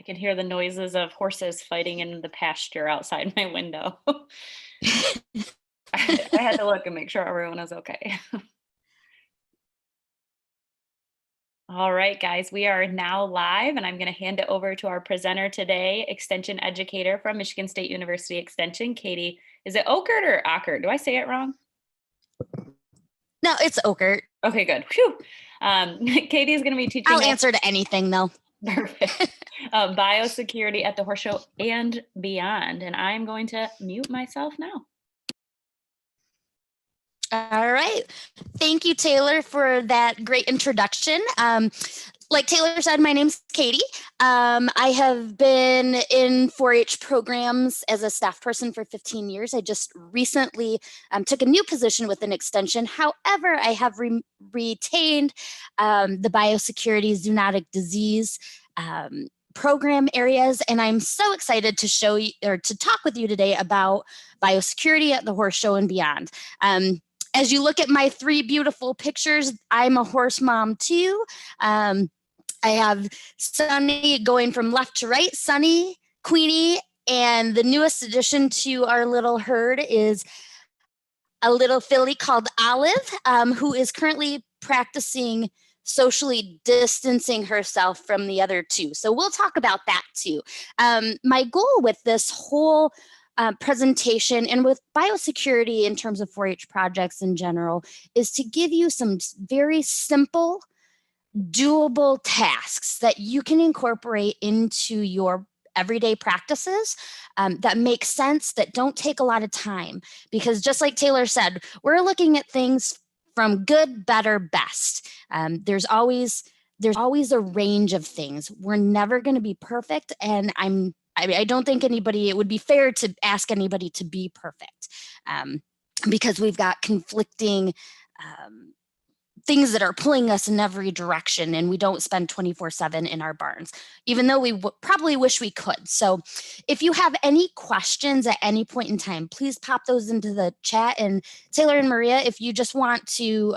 I can hear the noises of horses fighting in the pasture outside my window. I had to look and make sure everyone was okay. All right, guys, we are now live, and I'm going to hand it over to our presenter today, Extension Educator from Michigan State University Extension, Katie. Is it Ockert or Ockert? Do I say it wrong? No, it's Ockert. Okay, good. Phew. Katie is going to be teaching I'll answer to anything, though. Perfect. Biosecurity at the Horse Show and beyond. And I'm going to mute myself now. All right. Thank you, Taylor, for that great introduction. Like Taylor said, my name's Katie. I have been in 4-H programs as a staff person for 15 years. I just recently took a new position with an extension. However, I have retained the biosecurity zoonotic disease program areas, and I'm so excited to show you or to talk with you today about biosecurity at the Horse Show and beyond. As you look at my 3 beautiful pictures, I'm a horse mom too. I have Sunny going from left to right, Sunny, Queenie, and the newest addition to our little herd is a little filly called Olive, who is currently practicing socially distancing herself from the other 2. So we'll talk about that too. My goal with this whole presentation and with biosecurity in terms of 4-H projects in general is to give you some very simple, doable tasks that you can incorporate into your everyday practices that make sense, that don't take a lot of time. Because just like Taylor said, we're looking at things from good, better, best. There's always a range of things. We're never going to be perfect, and I don't think it would be fair to ask anybody to be perfect because we've got conflicting things that are pulling us in every direction, and we don't spend 24/7 in our barns, even though we probably wish we could. So if you have any questions at any point in time, please pop those into the chat. And Taylor and Maria, if you just want to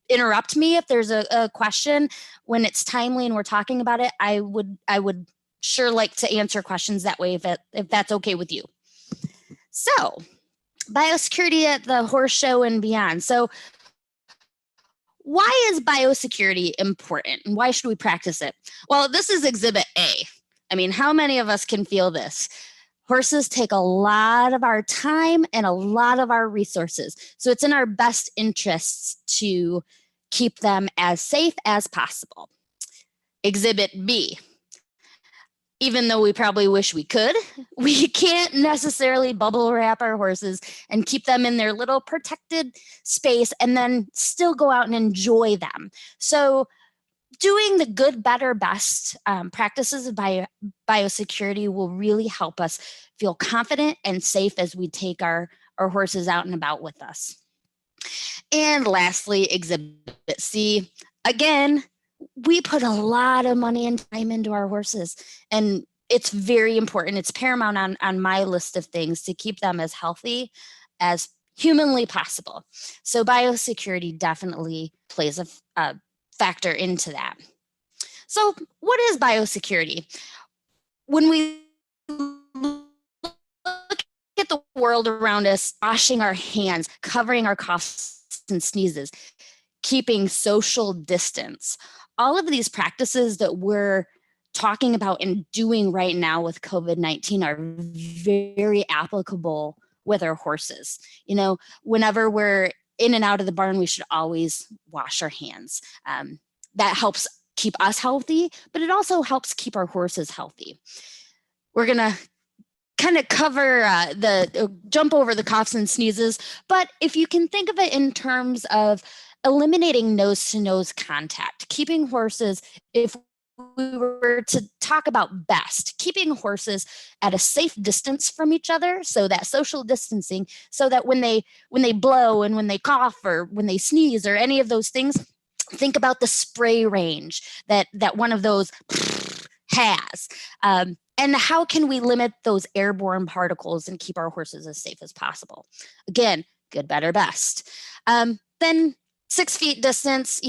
interrupt me if there's a question when it's timely and we're talking about it, I would sure like to answer questions that way if that's okay with you. So biosecurity at the Horse Show and beyond. So why is biosecurity important and why should we practice it? Well, this is Exhibit A. I mean, how many of us can feel this? Horses take a lot of our time and a lot of our resources. So it's in our best interests to keep them as safe as possible. Exhibit B. Even though we probably wish we could, we can't necessarily bubble wrap our horses and keep them in their little protected space and then still go out and enjoy them. So doing the good, better, best practices of biosecurity will really help us feel confident and safe as we take our horses out and about with us. And lastly, Exhibit C. Again, we put a lot of money and time into our horses, and it's very important. It's paramount on my list of things to keep them as healthy as humanly possible. So biosecurity definitely plays a factor into that. So what is biosecurity? When we look at the world around us, washing our hands, covering our coughs and sneezes, keeping social distance, all of these practices that we're talking about and doing right now with COVID-19 are very applicable with our horses. You know, whenever we're in and out of the barn, we should always wash our hands. That helps keep us healthy, but it also helps keep our horses healthy. We're gonna kind of cover jump over the coughs and sneezes, but if you can think of it in terms of eliminating nose-to-nose contact, keeping horses, if we were to talk about best, keeping horses at a safe distance from each other, so that social distancing, so that when they blow and when they cough or when they sneeze or any of those things, think about the spray range that one of those has. And how can we limit those airborne particles and keep our horses as safe as possible? Again, good, better, best. Then 6 feet distance.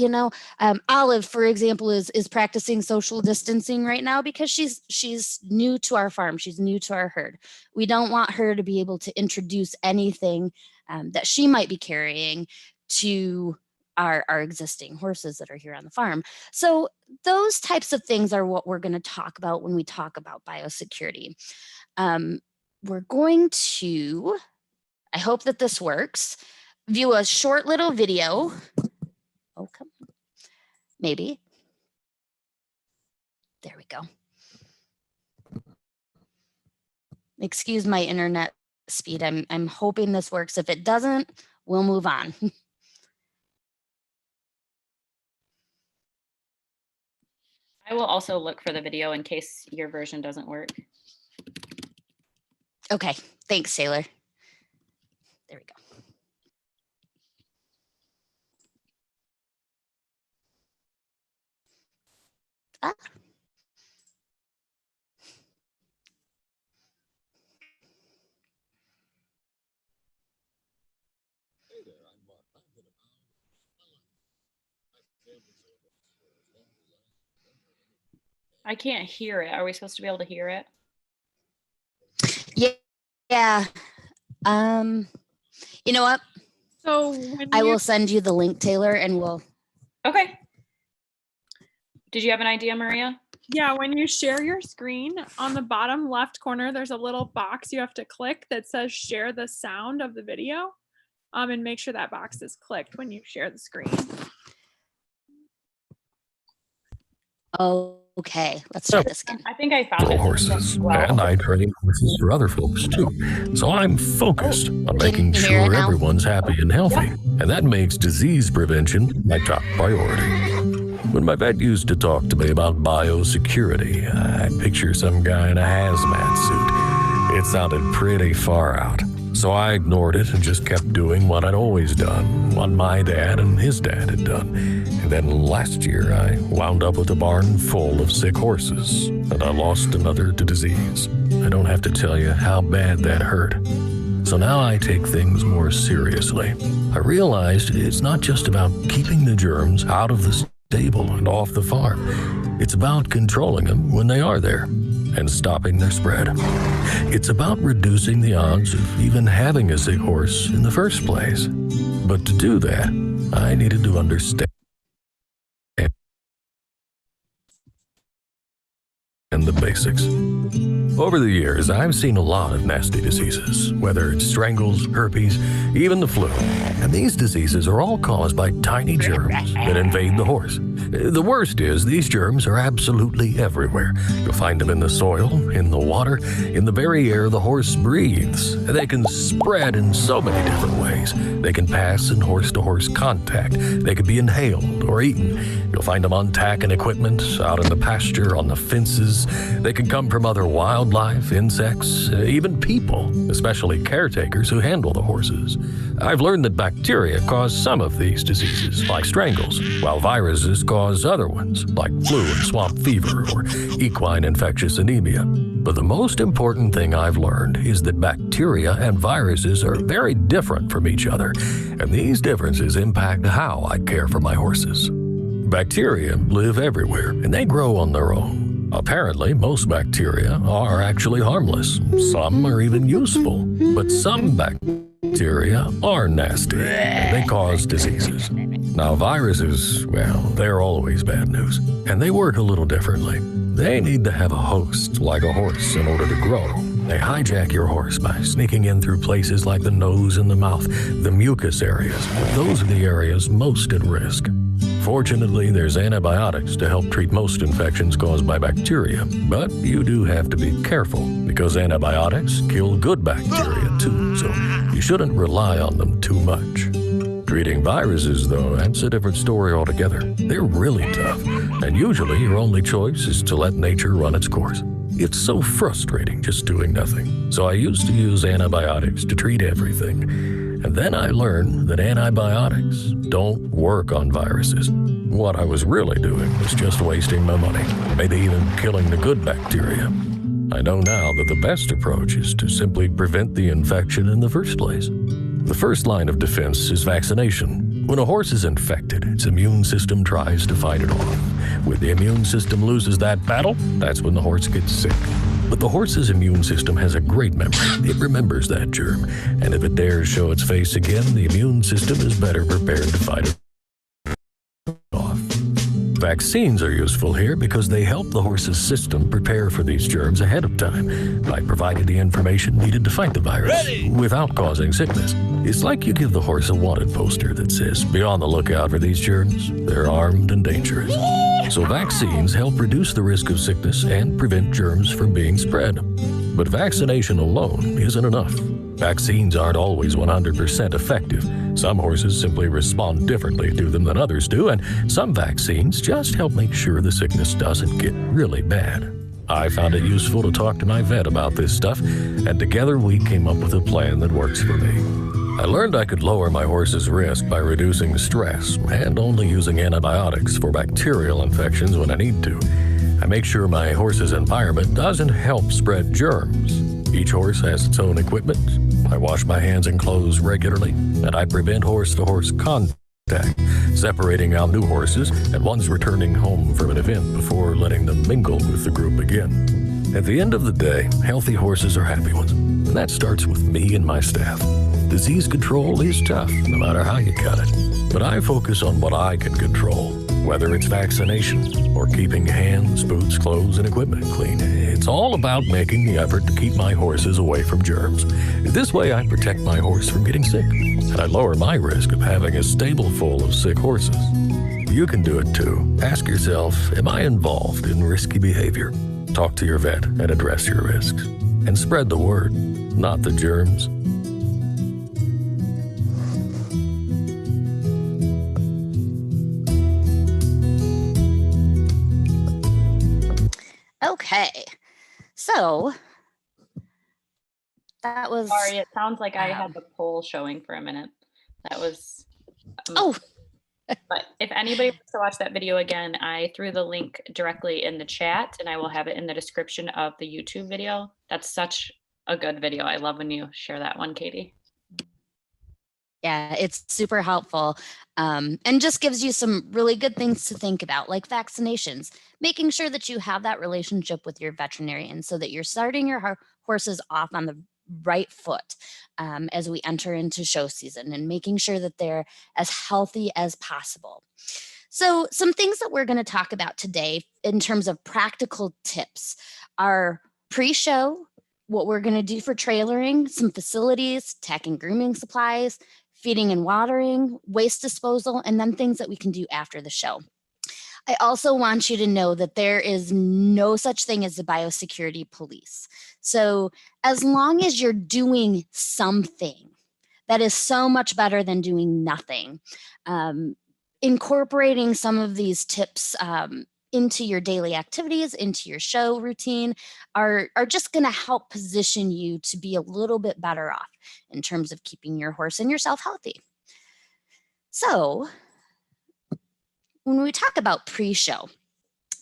Olive, for example, is practicing social distancing right now because she's new to our farm. She's new to our herd. We don't want her to be able to introduce anything that she might be carrying to our existing horses that are here on the farm. So those types of things are what we're going to talk about when we talk about biosecurity. We're going to, I hope that this works, view a short little video. Oh, come on. Maybe. There we go. Excuse my internet speed. I'm hoping this works. If it doesn't, we'll move on. I will also look for the video in case your version doesn't work. Okay, thanks, Taylor. There we go. Ah. I can't hear it. Are we supposed to be able to hear it? Yeah. You know what? So I will send you the link, Taylor, and we'll. Okay. Did you have an idea, Maria? Yeah, when you share your screen, on the bottom left corner, there's a little box you have to click that says share the sound of the video. And make sure that box is clicked when you share the screen. Okay, let's try this again. I think I found it. Horses, and I train horses for other folks too. So I'm focused on making sure everyone's happy and healthy, and that makes disease prevention my top priority. When my vet used to talk to me about biosecurity, I'd picture some guy in a hazmat suit. It sounded pretty far out. So I ignored it and just kept doing what I'd always done, what my dad and his dad had done. And then last year, I wound up with a barn full of sick horses, and I lost another to disease. I don't have to tell you how bad that hurt. So now I take things more seriously. I realized it's not just about keeping the germs out of the stable and off the farm. It's about controlling them when they are there and stopping their spread. It's about reducing the odds of even having a sick horse in the first place. But to do that, I needed to understand the basics. Over the years, I've seen a lot of nasty diseases, whether it's strangles, herpes, even the flu. And these diseases are all caused by tiny germs that invade the horse. The worst is these germs are absolutely everywhere. You'll find them in the soil, in the water, in the very air the horse breathes. They can spread in so many different ways. They can pass in horse-to-horse contact. They can be inhaled or eaten. You'll find them on tack and equipment, out in the pasture, on the fences. They can come from other wildlife, insects, even people, especially caretakers who handle the horses. I've learned that bacteria cause some of these diseases, like strangles, while viruses cause other ones, like flu and swamp fever or equine infectious anemia. But the most important thing I've learned is that bacteria and viruses are very different from each other, and these differences impact how I care for my horses. Bacteria live everywhere, and they grow on their own. Apparently, most bacteria are actually harmless. Some are even useful, but some bacteria are nasty, and they cause diseases. Now, viruses, well, they're always bad news, and they work a little differently. They need to have a host, like a horse, in order to grow. They hijack your horse by sneaking in through places like the nose and the mouth, the mucus areas. Those are the areas most at risk. Fortunately, there's antibiotics to help treat most infections caused by bacteria, but you do have to be careful because antibiotics kill good bacteria too, so you shouldn't rely on them too much. Treating viruses, though, that's a different story altogether. They're really tough, and usually your only choice is to let nature run its course. It's so frustrating just doing nothing. So I used to use antibiotics to treat everything. And then I learned that antibiotics don't work on viruses. What I was really doing was just wasting my money, maybe even killing the good bacteria. I know now that the best approach is to simply prevent the infection in the first place. The first line of defense is vaccination. When a horse is infected, its immune system tries to fight it off. When the immune system loses that battle, that's when the horse gets sick. But the horse's immune system has a great memory. It remembers that germ, and if it dares show its face again, the immune system is better prepared to fight it off. Vaccines are useful here because they help the horse's system prepare for these germs ahead of time by providing the information needed to fight the virus without causing sickness. It's like you give the horse a wanted poster that says, "Be on the lookout for these germs. They're armed and dangerous." So vaccines help reduce the risk of sickness and prevent germs from being spread. But vaccination alone isn't enough. Vaccines aren't always 100% effective. Some horses simply respond differently to them than others do, and some vaccines just help make sure the sickness doesn't get really bad. I found it useful to talk to my vet about this stuff, and together we came up with a plan that works for me. I learned I could lower my horse's risk by reducing stress and only using antibiotics for bacterial infections when I need to. I make sure my horse's environment doesn't help spread germs. Each horse has its own equipment. I wash my hands and clothes regularly, and I prevent horse-to-horse contact, separating out new horses and ones returning home from an event before letting them mingle with the group again. At the end of the day, healthy horses are happy ones, and that starts with me and my staff. Disease control is tough, no matter how you cut it, but I focus on what I can control, whether it's vaccination or keeping hands, boots, clothes, and equipment clean. It's all about making the effort to keep my horses away from germs. This way I protect my horse from getting sick, and I lower my risk of having a stable full of sick horses. You can do it too. Ask yourself, am I involved in risky behavior? Talk to your vet and address your risks. And spread the word, not the germs. Okay, so that was. Sorry, it sounds like I had the poll showing for a minute. That was. Oh. But if anybody wants to watch that video again, I threw the link directly in the chat, and I will have it in the description of the YouTube video. That's such a good video. I love when you share that one, Katie. Yeah, it's super helpful, and just gives you some really good things to think about, like vaccinations, making sure that you have that relationship with your veterinarian so that you're starting your horses off on the right foot as we enter into show season, and making sure that they're as healthy as possible. So some things that we're going to talk about today in terms of practical tips are pre-show, what we're going to do for trailering, some facilities, tech and grooming supplies, feeding and watering, waste disposal, and then things that we can do after the show. I also want you to know that there is no such thing as the biosecurity police. So as long as you're doing something, that is so much better than doing nothing. Incorporating some of these tips into your daily activities, into your show routine, are just going to help position you to be a little bit better off in terms of keeping your horse and yourself healthy. So when we talk about pre-show,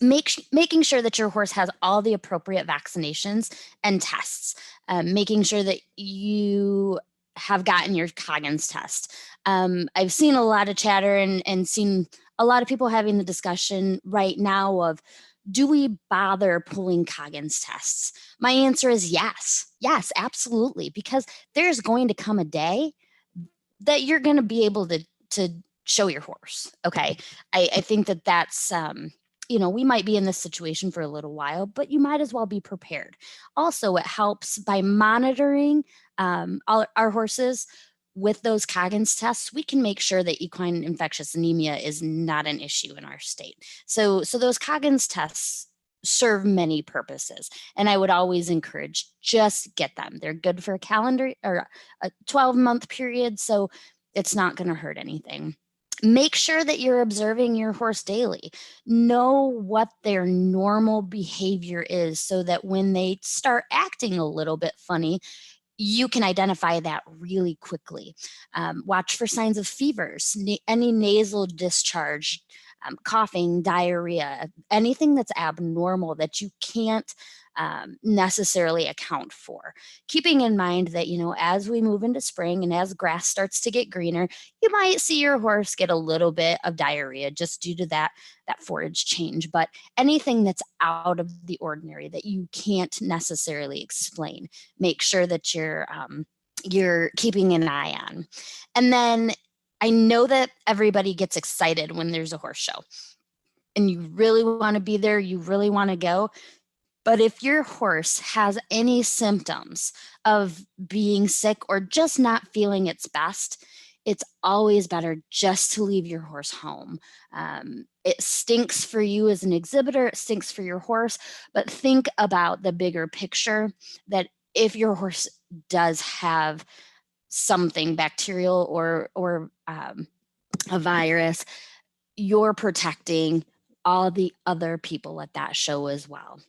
making sure that your horse has all the appropriate vaccinations and tests, making sure that you have gotten your Coggins test. I've seen a lot of chatter and seen a lot of people having the discussion right now of, do we bother pulling Coggins tests? My answer is yes. Yes, absolutely. Because there's going to come a day that you're going to be able to show your horse. Okay. I think that that's, we might be in this situation for a little while, but you might as well be prepared. Also, it helps by monitoring all our horses with those Coggins tests. We can make sure that equine infectious anemia is not an issue in our state. So those Coggins tests serve many purposes, and I would always encourage, just get them. They're good for a calendar or a 12-month period, so it's not going to hurt anything. Make sure that you're observing your horse daily. Know what their normal behavior is so that when they start acting a little bit funny, you can identify that really quickly. Watch for signs of fevers, any nasal discharge, coughing, diarrhea, anything that's abnormal that you can't necessarily account for. Keeping in mind that, as we move into spring and as grass starts to get greener, you might see your horse get a little bit of diarrhea just due to that forage change. But anything that's out of the ordinary that you can't necessarily explain, make sure that you're keeping an eye on. And then I know that everybody gets excited when there's a horse show and you really want to be there, you really want to go. But if your horse has any symptoms of being sick or just not feeling its best, it's always better just to leave your horse home. It stinks for you as an exhibitor, it stinks for your horse, but think about the bigger picture that if your horse does have something bacterial or a virus, you're protecting all the other people at that show as well.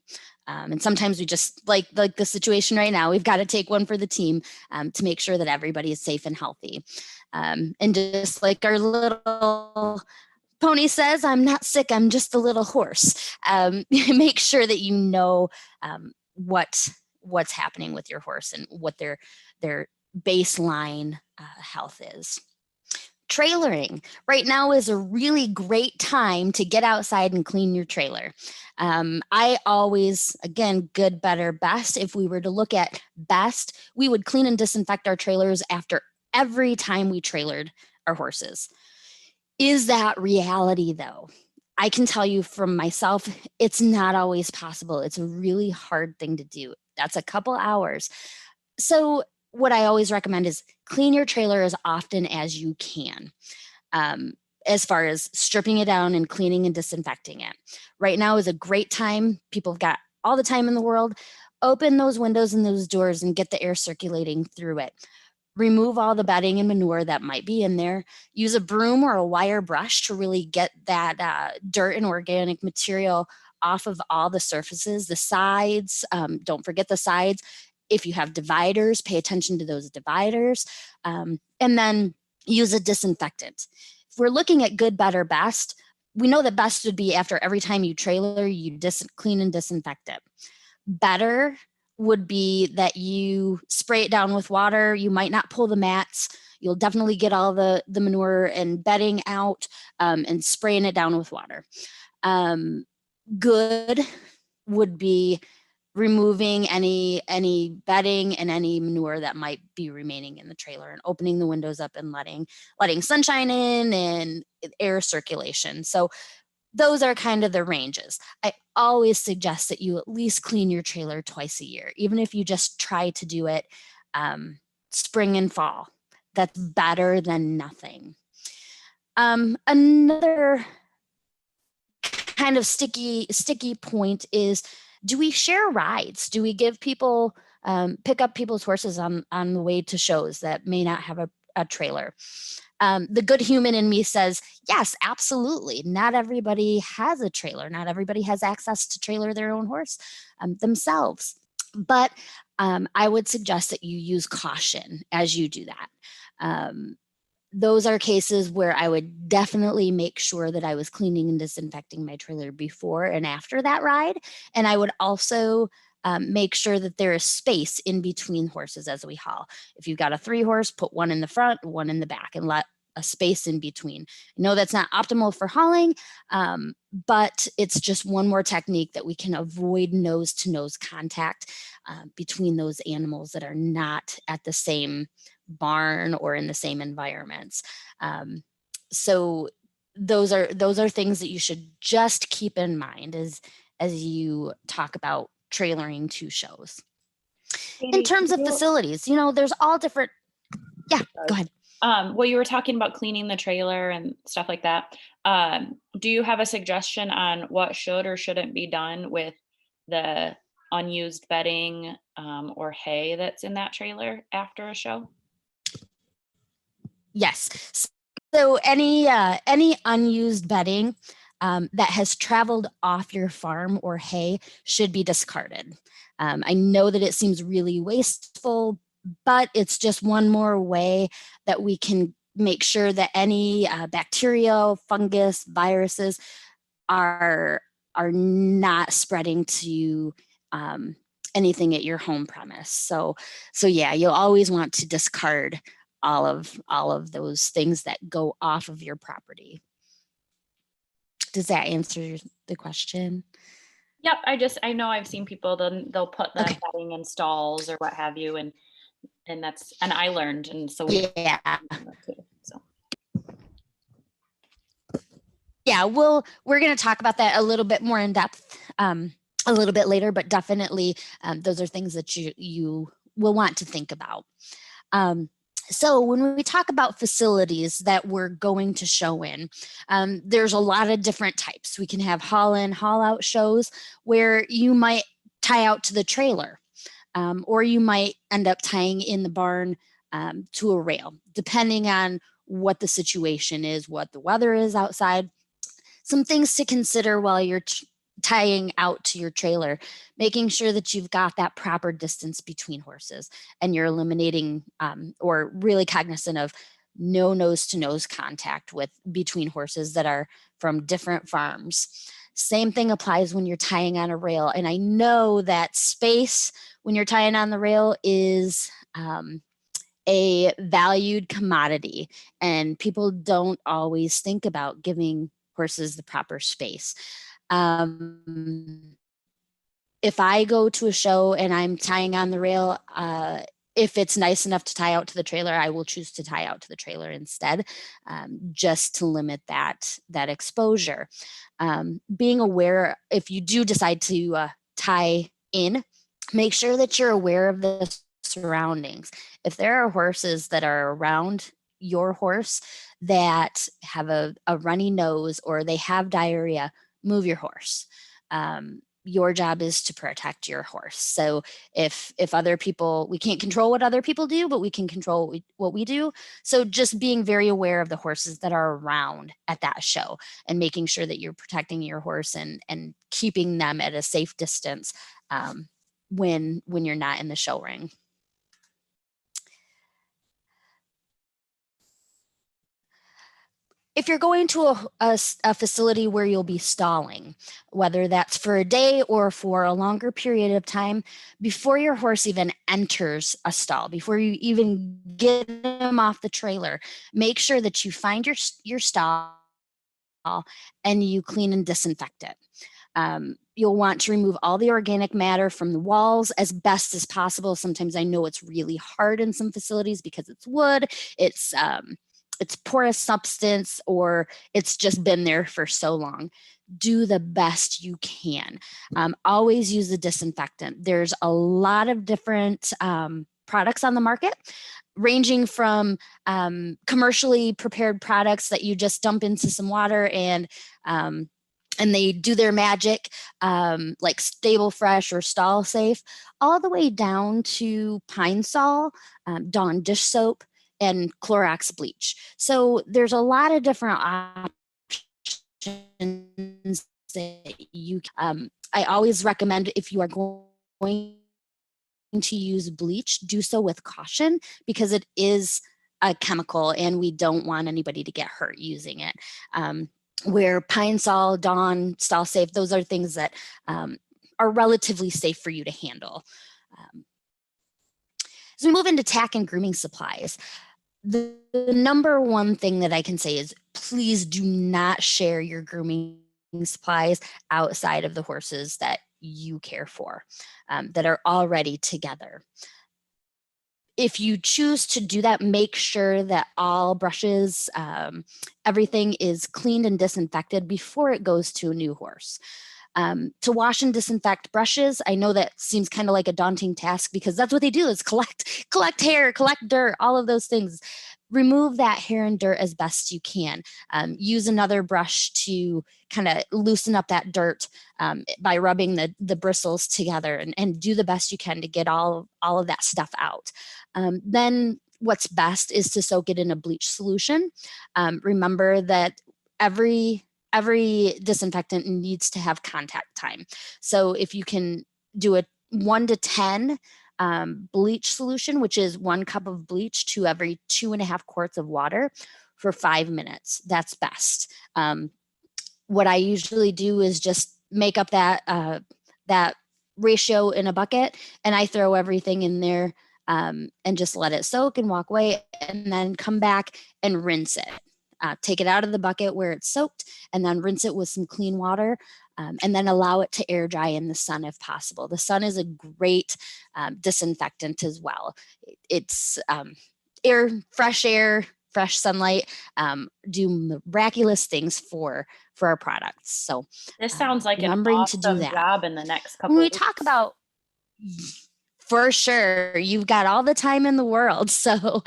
And sometimes we just like the situation right now, we've got to take one for the team to make sure that everybody is safe and healthy. And just like our little pony says, I'm not sick, I'm just a little horse. Make sure that you know what's happening with your horse and what their baseline health is. Trailering right now is a really great time to get outside and clean your trailer. I always, again, good, better, best. If we were to look at best, we would clean and disinfect our trailers after every time we trailered our horses. Is that reality though? I can tell you from myself, it's not always possible. It's a really hard thing to do. That's a couple hours. So what I always recommend is clean your trailer as often as you can, as far as stripping it down and cleaning and disinfecting it. Right now is a great time. People have got all the time in the world. Open those windows and those doors and get the air circulating through it. Remove all the bedding and manure that might be in there. Use a broom or a wire brush to really get that dirt and organic material off of all the surfaces, the sides. Don't forget the sides. If you have dividers, pay attention to those dividers, and then use a disinfectant. If we're looking at good, better, best, we know that best would be after every time you trailer, you clean and disinfect it. Better would be that you spray it down with water. You might not pull the mats. You'll definitely get all the manure and bedding out and spraying it down with water. Good would be removing any bedding and any manure that might be remaining in the trailer and opening the windows up and letting sunshine in and air circulation. So those are kind of the ranges. I always suggest that you at least clean your trailer twice a year, even if you just try to do it spring and fall. That's better than nothing. Another kind of sticky point is, do we share rides? Do we give people, pick up people's horses on the way to shows that may not have a trailer? The good human in me says, yes, absolutely. Not everybody has a trailer. Not everybody has access to trailer their own horse themselves. But I would suggest that you use caution as you do that. Those are cases where I would definitely make sure that I was cleaning and disinfecting my trailer before and after that ride. And I would also make sure that there is space in between horses as we haul. If you've got a 3-horse, put one in the front, one in the back, and let a space in between. I know that's not optimal for hauling, but it's just one more technique that we can avoid nose-to-nose contact between those animals that are not at the same barn or in the same environments. So those are things that you should just keep in mind as you talk about trailering to shows. In terms of facilities, there's all different. Yeah, go ahead. Well, you were talking about cleaning the trailer and stuff like that. Do you have a suggestion on what should or shouldn't be done with the unused bedding or hay that's in that trailer after a show? Yes. So any unused bedding that has traveled off your farm or hay should be discarded. I know that it seems really wasteful, but it's just one more way that we can make sure that any bacteria, fungus, viruses are not spreading to anything at your home premise. So yeah, you'll always want to discard all of those things that go off of your property. Does that answer the question? Yep. I know I've seen people, they'll put the Okay. bedding in stalls or what have you. And I learned. And so Yeah. So. Yeah, we're going to talk about that a little bit more in depth a little bit later, but definitely those are things that you will want to think about. So when we talk about facilities that we're going to show in, there's a lot of different types. We can have haul in, haul out shows where you might tie out to the trailer, or you might end up tying in the barn to a rail, depending on what the situation is, what the weather is outside. Some things to consider while you're tying out to your trailer, making sure that you've got that proper distance between horses and you're eliminating or really cognizant of no nose to nose contact between horses that are from different farms. Same thing applies when you're tying on a rail. And I know that space when you're tying on the rail is a valued commodity, and people don't always think about giving horses the proper space. If I go to a show and I'm tying on the rail, if it's nice enough to tie out to the trailer, I will choose to tie out to the trailer instead, just to limit that exposure. Being aware, if you do decide to tie in, make sure that you're aware of the surroundings. If there are horses that are around your horse that have a runny nose or they have diarrhea, move your horse. Your job is to protect your horse. So if other people, we can't control what other people do, but we can control what we do. So just being very aware of the horses that are around at that show and making sure that you're protecting your horse and keeping them at a safe distance when you're not in the show ring. If you're going to a facility where you'll be stalling, whether that's for a day or for a longer period of time, before your horse even enters a stall, before you even get him off the trailer, make sure that you find your stall and you clean and disinfect it. You'll want to remove all the organic matter from the walls as best as possible. Sometimes I know it's really hard in some facilities because it's wood, it's porous substance, or it's just been there for so long. Do the best you can. Always use a disinfectant. There's a lot of different products on the market, ranging from commercially prepared products that you just dump into some water and they do their magic, like Stable Fresh or Stall Safe, all the way down to Pine Sol, Dawn dish soap, and Clorox bleach. So there's a lot of different options that you I always recommend, if you are going to use bleach, do so with caution, because it is a chemical and we don't want anybody to get hurt using it. Where Pine Sol, Dawn, Stall Safe, those are things that are relatively safe for you to handle. As we move into tack and grooming supplies, the number one thing that I can say is please do not share your grooming supplies outside of the horses that you care for, that are already together. If you choose to do that, make sure that all brushes, everything is cleaned and disinfected before it goes to a new horse. To wash and disinfect brushes, I know that seems kind of like a daunting task, because that's what they do, is collect hair, collect dirt, all of those things. Remove that hair and dirt as best you can. Use another brush to kind of loosen up that dirt by rubbing the bristles together, and do the best you can to get all of that stuff out. Then what's best is to soak it in a bleach solution. Remember that every disinfectant needs to have contact time. So if you can do a 1 to 10 bleach solution, which is 1 cup of bleach to every 2.5 quarts of water for 5 minutes, that's best. What I usually do is just make up that ratio in a bucket, and I throw everything in there and just let it soak and walk away, and then come back and rinse it. Take it out of the bucket where it's soaked, and then rinse it with some clean water, and then allow it to air dry in the sun if possible. The sun is a great disinfectant as well. It's fresh air, fresh sunlight do miraculous things for our products. So This sounds like an remembering to do awesome that. job in the next couple When we weeks. talk about, for sure, you've got all the time in the world. So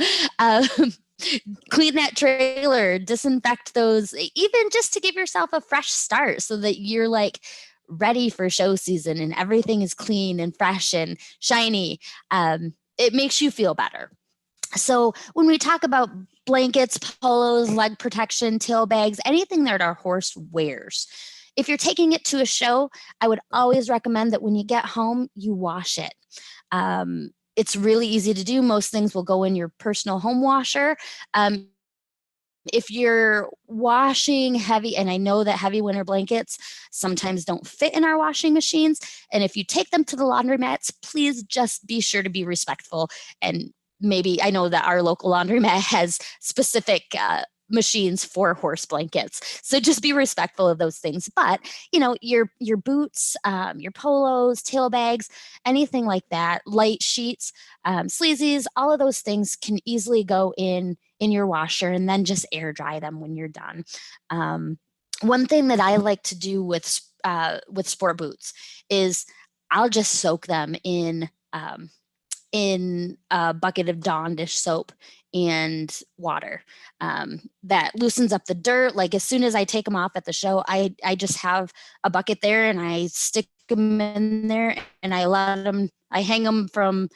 clean that trailer, disinfect those, even just to give yourself a fresh start so that you're like ready for show season and everything is clean and fresh and shiny. It makes you feel better. So when we talk about blankets, polos, leg protection, tail bags, anything that our horse wears, if you're taking it to a show, I would always recommend that when you get home, you wash it. It's really easy to do. Most things will go in your personal home washer. If you're washing heavy, and I know that heavy winter blankets sometimes don't fit in our washing machines, and if you take them to the laundromats, please just be sure to be respectful. And maybe, I know that our local laundromat has specific machines for horse blankets, so just be respectful of those things. But your boots, your polos, tail bags, anything like that, light sheets, sleazies, all of those things can easily go in your washer, and then just air dry them when you're done. One thing that I like to do with sport boots is I'll just soak them in a bucket of Dawn dish soap and water. That loosens up the dirt. Like as soon as I take them off at the show, I just have a bucket there and I stick them in there, and I hang them from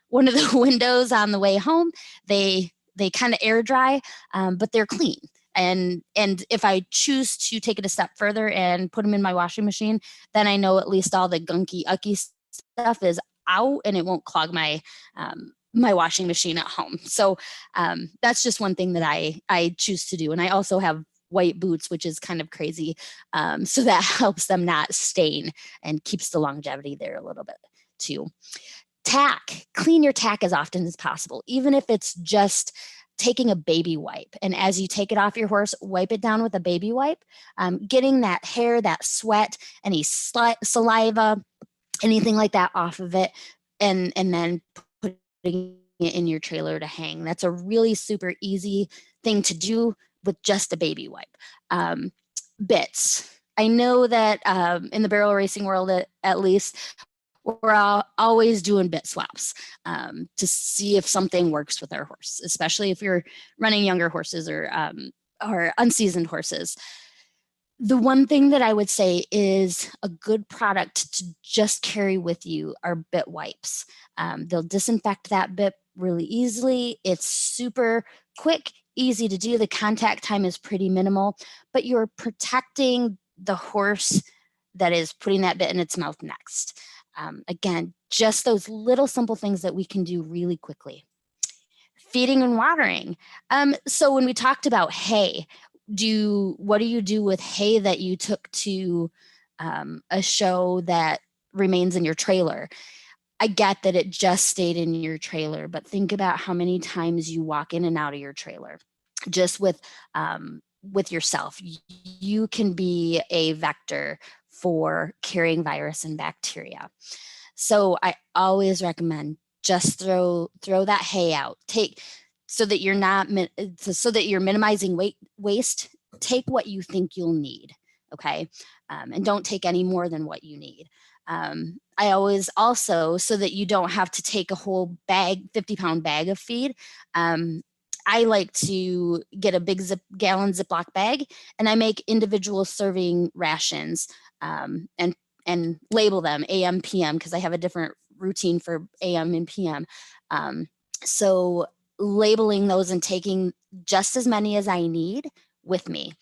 one of the windows on the way home. They kind of air dry, but they're clean. And if I choose to take it a step further and put them in my washing machine, then I know at least all the gunky, ucky stuff is out and it won't clog my my washing machine at home. So that's just one thing that I choose to do. And I also have white boots, which is kind of crazy. So that helps them not stain and keeps the longevity there a little bit too. Tack, clean your tack as often as possible, even if it's just taking a baby wipe. And as you take it off your horse, wipe it down with a baby wipe, getting that hair, that sweat, any saliva, anything like that off of it, and then putting it in your trailer to hang. That's a really super easy thing to do with just a baby wipe. Bits. I know that in the barrel racing world, at least, we're always doing bit swaps to see if something works with our horse, especially if you're running younger horses or unseasoned horses. The one thing that I would say is a good product to just carry with you are bit wipes. They'll disinfect that bit really easily. It's super quick, easy to do. The contact time is pretty minimal, but you're protecting the horse that is putting that bit in its mouth next. Again, just those little simple things that we can do really quickly. Feeding and watering. So when we talked about hay, what do you do with hay that you took to a show that remains in your trailer? I get that it just stayed in your trailer, but think about how many times you walk in and out of your trailer. Just with yourself, you can be a vector for carrying virus and bacteria. So I always recommend just throw that hay out. So that you're minimizing waste. Take what you think you'll need, okay, and don't take any more than what you need. I always also, so that you don't have to take a whole bag, 50-pound bag of feed. I like to get a big gallon Ziploc bag, and I make individual serving rations and label them AM, PM, because I have a different routine for AM and PM. So labeling those and taking just as many as I need with me,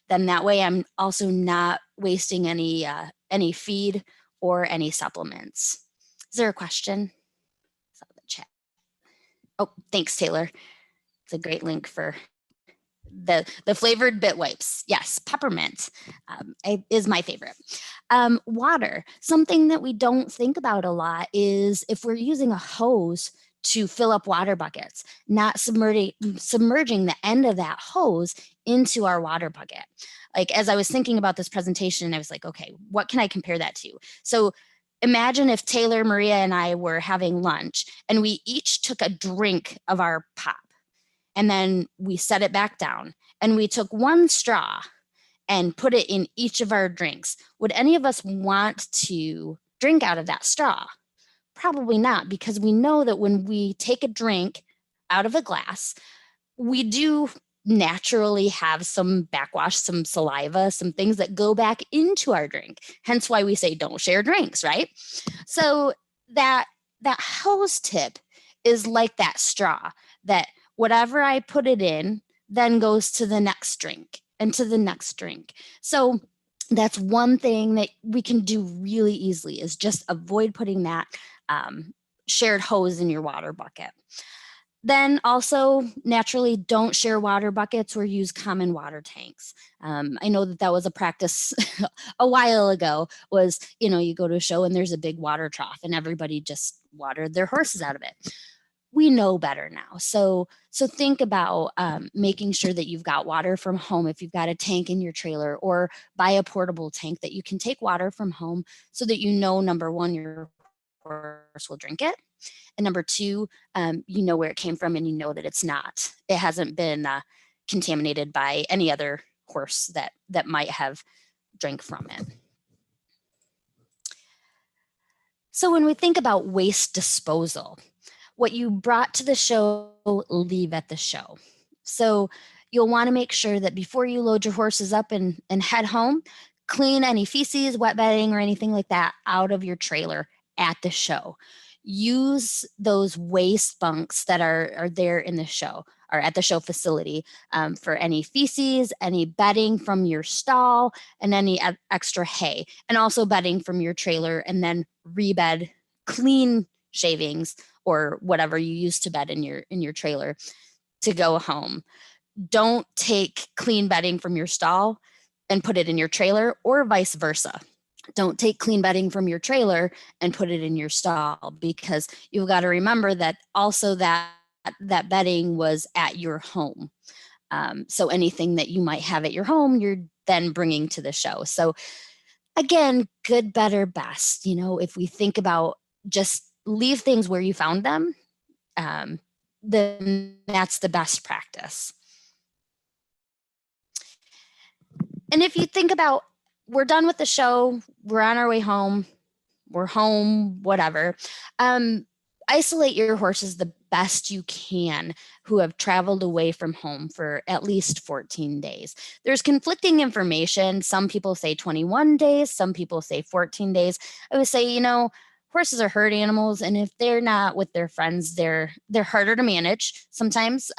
then that way I'm also not wasting any feed or any supplements. Is there a question? Saw the chat. Oh, thanks, Taylor. It's a great link for the flavored bit wipes. Yes, peppermint is my favorite. Water. Something that we don't think about a lot is if we're using a hose to fill up water buckets, not submerging the end of that hose into our water bucket. Like, as I was thinking about this presentation, I was like, okay, what can I compare that to? So imagine if Taylor, Maria, and I were having lunch and we each took a drink of our pop and then we set it back down and we took one straw and put it in each of our drinks. Would any of us want to drink out of that straw? Probably not, because we know that when we take a drink out of a glass, we do naturally have some backwash, some saliva, some things that go back into our drink. Hence why we say don't share drinks, right? So that hose tip is like that straw, that whatever I put it in then goes to the next drink and to the next drink. So that's one thing that we can do really easily, is just avoid putting that shared hose in your water bucket. Then also, naturally, don't share water buckets or use common water tanks. I know that was a practice a while ago, was, you go to a show and there's a big water trough and everybody just watered their horses out of it. We know better now. So think about making sure that you've got water from home. If you've got a tank in your trailer, or buy a portable tank that you can take water from home, so that number one, your horse will drink it. And number two, you know where it came from and you know that it hasn't been contaminated by any other horse that might have drank from it. So when we think about waste disposal, what you brought to the show, leave at the show. So you'll want to make sure that before you load your horses up and head home, clean any feces, wet bedding, or anything like that out of your trailer at the show. Use those waste bunks that are there in the show, or at the show facility, for any feces, any bedding from your stall, and any extra hay, and also bedding from your trailer, and then rebed clean shavings or whatever you used to bed in your trailer to go home. Don't take clean bedding from your stall and put it in your trailer, or vice versa. Don't take clean bedding from your trailer and put it in your stall, because you've got to remember that also that bedding was at your home. So anything that you might have at your home, you're then bringing to the show. So again, good, better, best. If we think about just leave things where you found them, then that's the best practice. And if you think about, we're done with the show, we're on our way home, we're home, whatever. Isolate your horses the best you can who have traveled away from home for at least 14 days. There's conflicting information. Some people say 21 days, some people say 14 days. I would say, horses are herd animals, and if they're not with their friends, they're harder to manage. Sometimes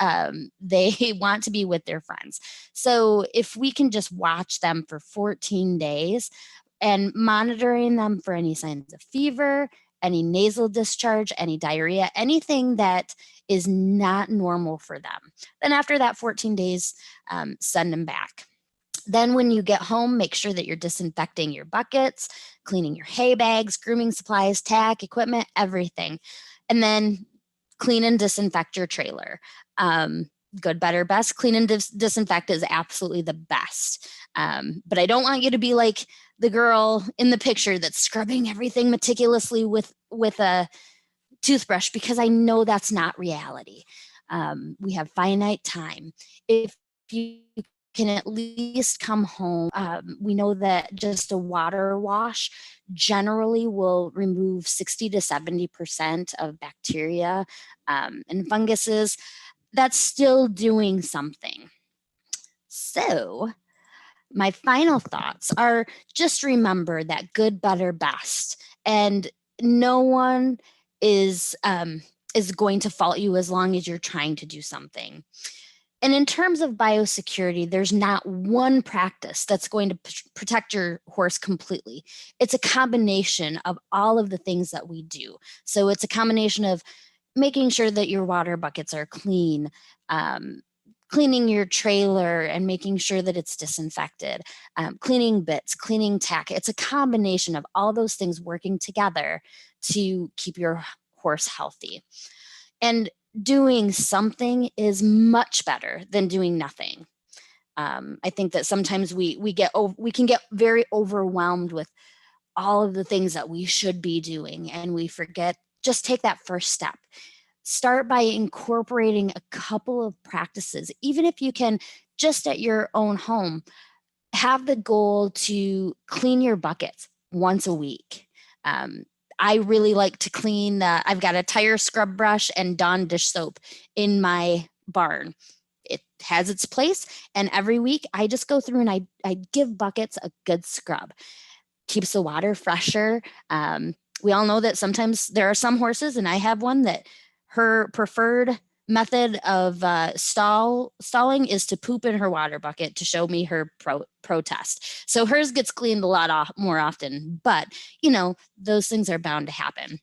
they want to be with their friends. So if we can just watch them for 14 days and monitoring them for any signs of fever, any nasal discharge, any diarrhea, anything that is not normal for them, then after that 14 days, send them back. Then when you get home, make sure that you're disinfecting your buckets, cleaning your hay bags, grooming supplies, tack, equipment, everything. And then clean and disinfect your trailer. Good, better, best. Clean and disinfect is absolutely the best. But I don't want you to be like the girl in the picture that's scrubbing everything meticulously with a toothbrush, because I know that's not reality. We have finite time. If you can at least come home, we know that just a water wash generally will remove 60 to 70% of bacteria and funguses. That's still doing something. So my final thoughts are, just remember that good, better, best, and no one is going to fault you as long as you're trying to do something. And in terms of biosecurity, there's not one practice that's going to protect your horse completely. It's a combination of all of the things that we do. So it's a combination of making sure that your water buckets are clean, cleaning your trailer and making sure that it's disinfected, cleaning bits, cleaning tack. It's a combination of all those things working together to keep your horse healthy. And doing something is much better than doing nothing. I think that sometimes we can get very overwhelmed with all of the things that we should be doing, and we forget, just take that first step. Start by incorporating a couple of practices, even if you can just at your own home. Have the goal to clean your buckets once a week. I really like to clean, I've got a tire scrub brush and Dawn dish soap in my barn. It has its place, and every week I just go through and I give buckets a good scrub. Keeps the water fresher. We all know that sometimes there are some horses, and I have one that her preferred method of stalling is to poop in her water bucket to show me her protest. So hers gets cleaned a lot more often, but those things are bound to happen.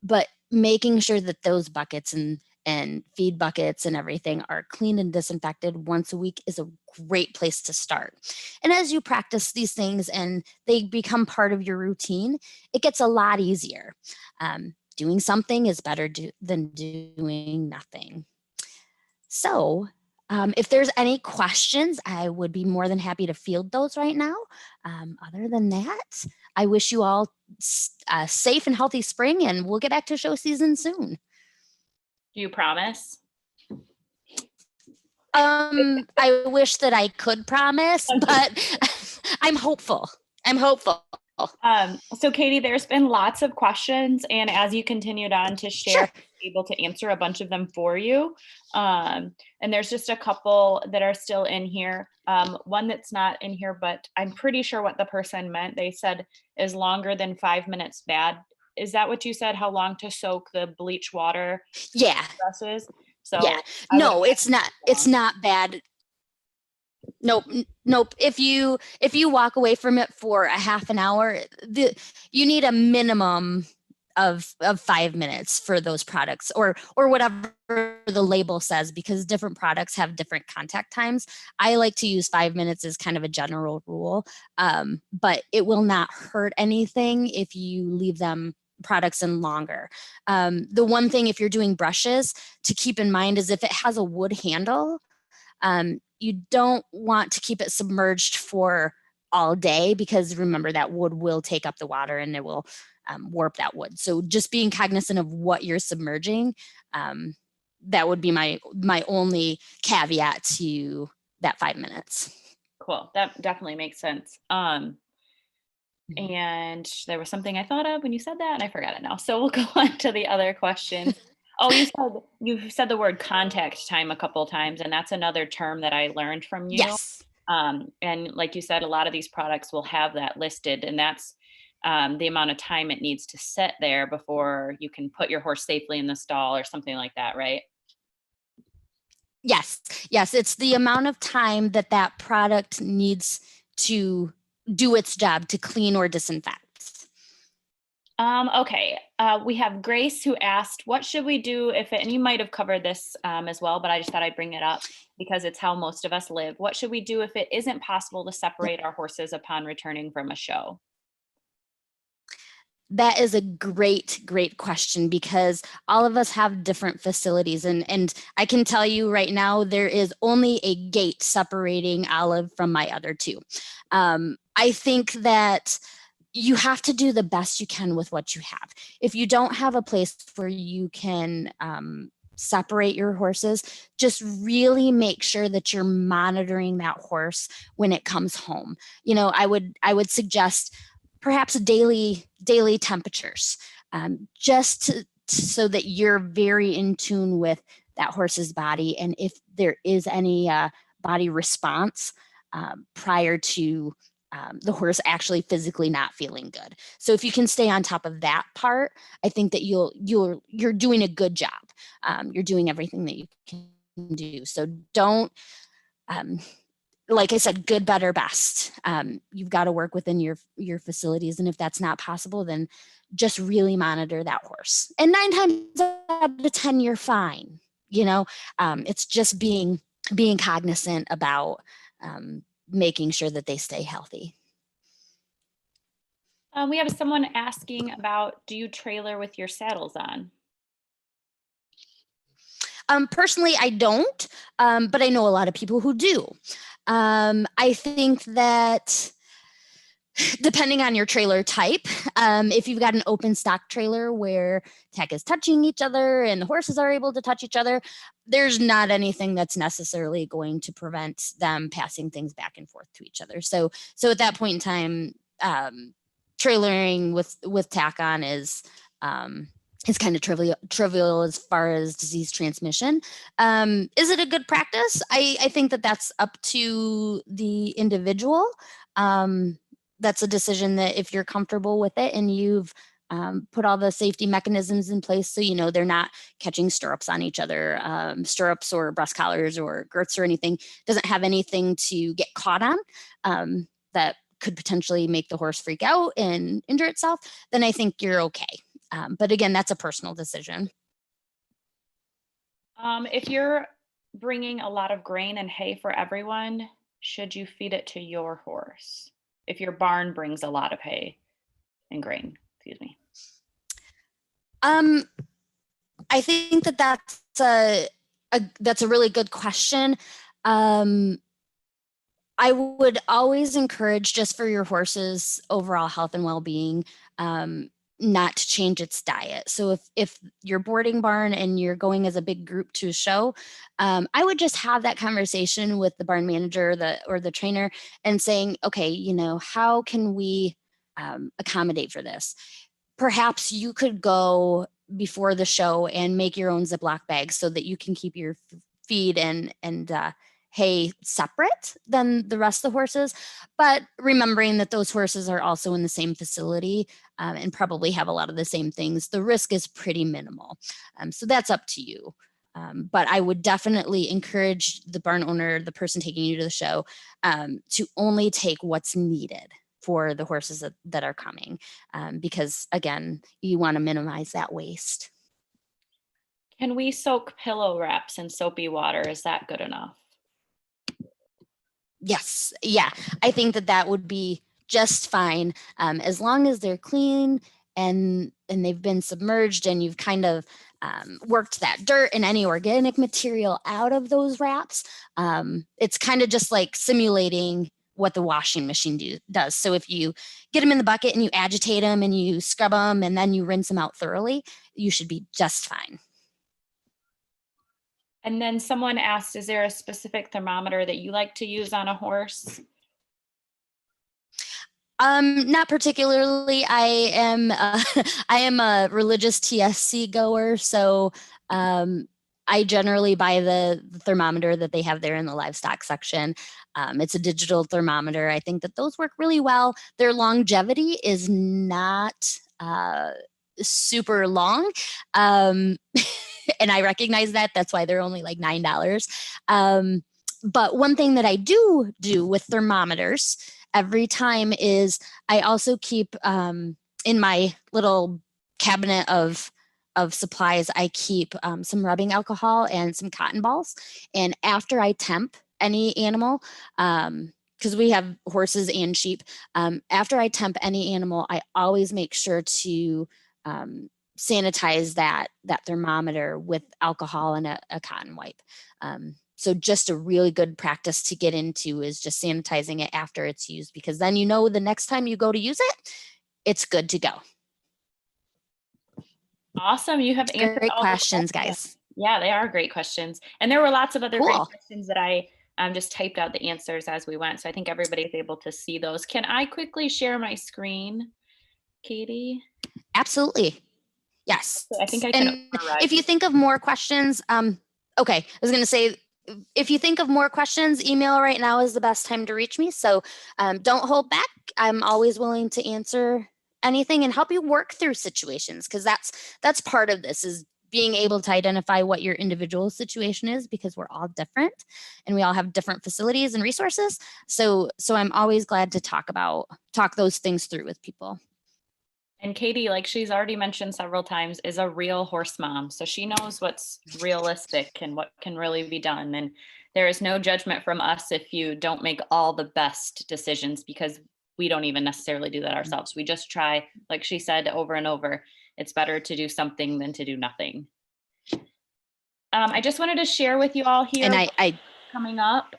But making sure that those buckets and feed buckets and everything are cleaned and disinfected once a week is a great place to start. And as you practice these things and they become part of your routine, it gets a lot easier. Doing something is better than doing nothing. So if there's any questions, I would be more than happy to field those right now. Other than that, I wish you all a safe and healthy spring, and we'll get back to show season soon. Do you promise? I wish that I could promise, but I'm hopeful. So Katie, there's been lots of questions, and as you continued on to share, Sure. able to answer a bunch of them for you. And there's just a couple that are still in here. One that's not in here, but I'm pretty sure what the person meant. They said is longer than 5 minutes bad. Is that what you said? How long to soak the bleach water? Yeah. Dresses? So yeah. No, it's not. It's not bad. Nope. If you walk away from it for a half an hour, you need a minimum of 5 minutes for those products, or whatever the label says, because different products have different contact times. I like to use 5 minutes as kind of a general rule, but it will not hurt anything if you leave them products in longer. The one thing, if you're doing brushes, to keep in mind is if it has a wood handle, you don't want to keep it submerged for all day, because remember that wood will take up the water and it will warp that wood. So just being cognizant of what you're submerging, that would be my only caveat to that 5 minutes. Cool. That definitely makes sense. And there was something I thought of when you said that, and I forgot it now. So we'll go on to the other questions. Oh, you've said the word contact time a couple of times, and that's another term that I learned from you. Yes. And like you said, a lot of these products will have that listed, and that's the amount of time it needs to sit there before you can put your horse safely in the stall or something like that, right? Yes. It's the amount of time that product needs to do its job to clean or disinfect. Okay. We have Grace who asked, what should we do if it, and you might have covered this as well, but I just thought I'd bring it up because it's how most of us live. What should we do if it isn't possible to separate our horses upon returning from a show? That is a great question, because all of us have different facilities, and I can tell you right now, there is only a gate separating Olive from my other two. I think that you have to do the best you can with what you have. If you don't have a place where you can separate your horses, just really make sure that you're monitoring that horse when it comes home. I would suggest perhaps daily temperatures, just so that you're very in tune with that horse's body, and if there is any body response prior to the horse actually physically not feeling good. So if you can stay on top of that part, I think that you're doing a good job. You're doing everything that you can do. So don't, like I said, good, better, best. You've got to work within your facilities, and if that's not possible, then just really monitor that horse. And 9 times out of 10, you're fine. It's just being cognizant about making sure that they stay healthy. We have someone asking about, do you trailer with your saddles on? Personally, I don't, but I know a lot of people who do. I think that depending on your trailer type, if you've got an open stock trailer where tech is touching each other and the horses are able to touch each other, there's not anything that's necessarily going to prevent them passing things back and forth to each other. So at that point in time, trailering with tack on is kind of trivial as far as disease transmission. Is it a good practice? I think that that's up to the individual. That's a decision that if you're comfortable with it and you've put all the safety mechanisms in place so they're not catching stirrups on each other, stirrups or breast collars or girths or anything, doesn't have anything to get caught on that could potentially make the horse freak out and injure itself, then I think you're okay. But again, that's a personal decision. If you're bringing a lot of grain and hay for everyone, should you feed it to your horse? If your barn brings a lot of hay and grain, excuse me. I think that's a really good question. I would always encourage, just for your horse's overall health and well-being, not to change its diet. So if you're boarding barn and you're going as a big group to a show, I would just have that conversation with the barn manager or the trainer and saying, okay, how can we accommodate for this? Perhaps you could go before the show and make your own Ziploc bags so that you can keep your feed and hay separate than the rest of the horses, but remembering that those horses are also in the same facility and probably have a lot of the same things. The risk is pretty minimal. So that's up to you. But I would definitely encourage the barn owner, the person taking you to the show, to only take what's needed for the horses that are coming, because again, you want to minimize that waste. Can we soak pillow wraps in soapy water? Is that good enough? Yes. Yeah. I think that would be just fine, as long as they're clean and they've been submerged and you've kind of worked that dirt and any organic material out of those wraps. It's kind of just like simulating what the washing machine does. So if you get them in the bucket and you agitate them and you scrub them and then you rinse them out thoroughly, you should be just fine. And then someone asked, is there a specific thermometer that you like to use on a horse? Not particularly. I am a religious TSC goer, so I generally buy the thermometer that they have there in the livestock section. It's a digital thermometer. I think that those work really well. Their longevity is not super long. And I recognize that. That's why they're only like $9. But one thing that I do with thermometers every time is I also keep in my little cabinet of supplies, I keep some rubbing alcohol and some cotton balls. And after I temp any animal, because we have horses and sheep, after I temp any animal, I always make sure to sanitize that thermometer with alcohol and a cotton wipe. So just a really good practice to get into is just sanitizing it after it's used, because then the next time you go to use it, it's good to go. Awesome. You have answered great all questions, the questions, guys. Yeah, they are great questions. And there were lots of other Cool. great questions that I just typed out the answers as we went. So I think everybody's able to see those. Can I quickly share my screen, Katie? Absolutely. Yes. I think I can override. If you think of more questions, okay, I was going to say, if you think of more questions, email right now is the best time to reach me. So don't hold back. I'm always willing to answer anything and help you work through situations, because that's part of this, is being able to identify what your individual situation is, because we're all different and we all have different facilities and resources. So I'm always glad to talk those things through with people. And Katie, like she's already mentioned several times, is a real horse mom. So she knows what's realistic and what can really be done. And there is no judgment from us if you don't make all the best decisions, because we don't even necessarily do that ourselves. We just try, like she said over and over, it's better to do something than to do nothing. I just wanted to share with you all here. And I coming up.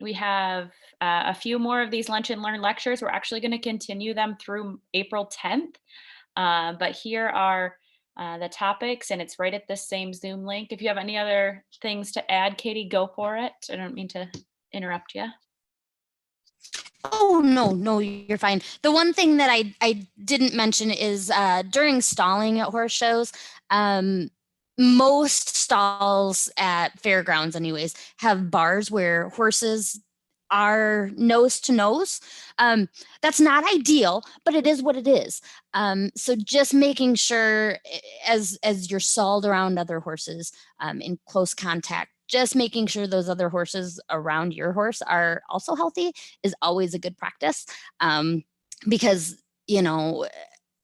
We have a few more of these Lunch and Learn lectures. We're actually going to continue them through April 10th. But here are the topics, and it's right at the same Zoom link. If you have any other things to add, Katie, go for it. I don't mean to interrupt you. Oh, no, you're fine. The one thing that I didn't mention is during stalling at horse shows, most stalls at fairgrounds anyways have bars where horses are nose to nose. That's not ideal, but it is what it is. So just making sure as you're stalled around other horses in close contact, just making sure those other horses around your horse are also healthy is always a good practice, because, you know,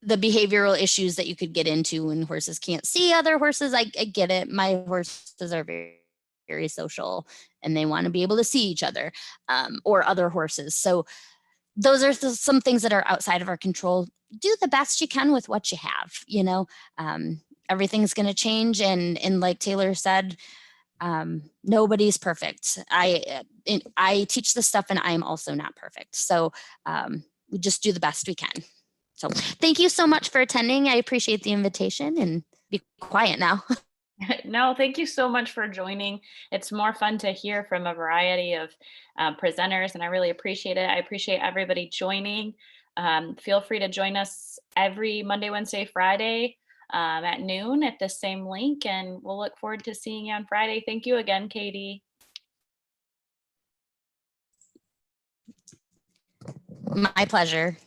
the behavioral issues that you could get into when horses can't see other horses. I get it. My horses are very, very social and they want to be able to see each other, or other horses. So those are some things that are outside of our control. Do the best you can with what you have, you know. Everything's going to change. And like Taylor said, nobody's perfect. I teach this stuff and I'm also not perfect. So we just do the best we can. So thank you so much for attending. I appreciate the invitation, and be quiet now. No, thank you so much for joining. It's more fun to hear from a variety of presenters, and I really appreciate it. I appreciate everybody joining. Feel free to join us every Monday, Wednesday, Friday at noon at the same link, and we'll look forward to seeing you on Friday. Thank you again, Katie. My pleasure.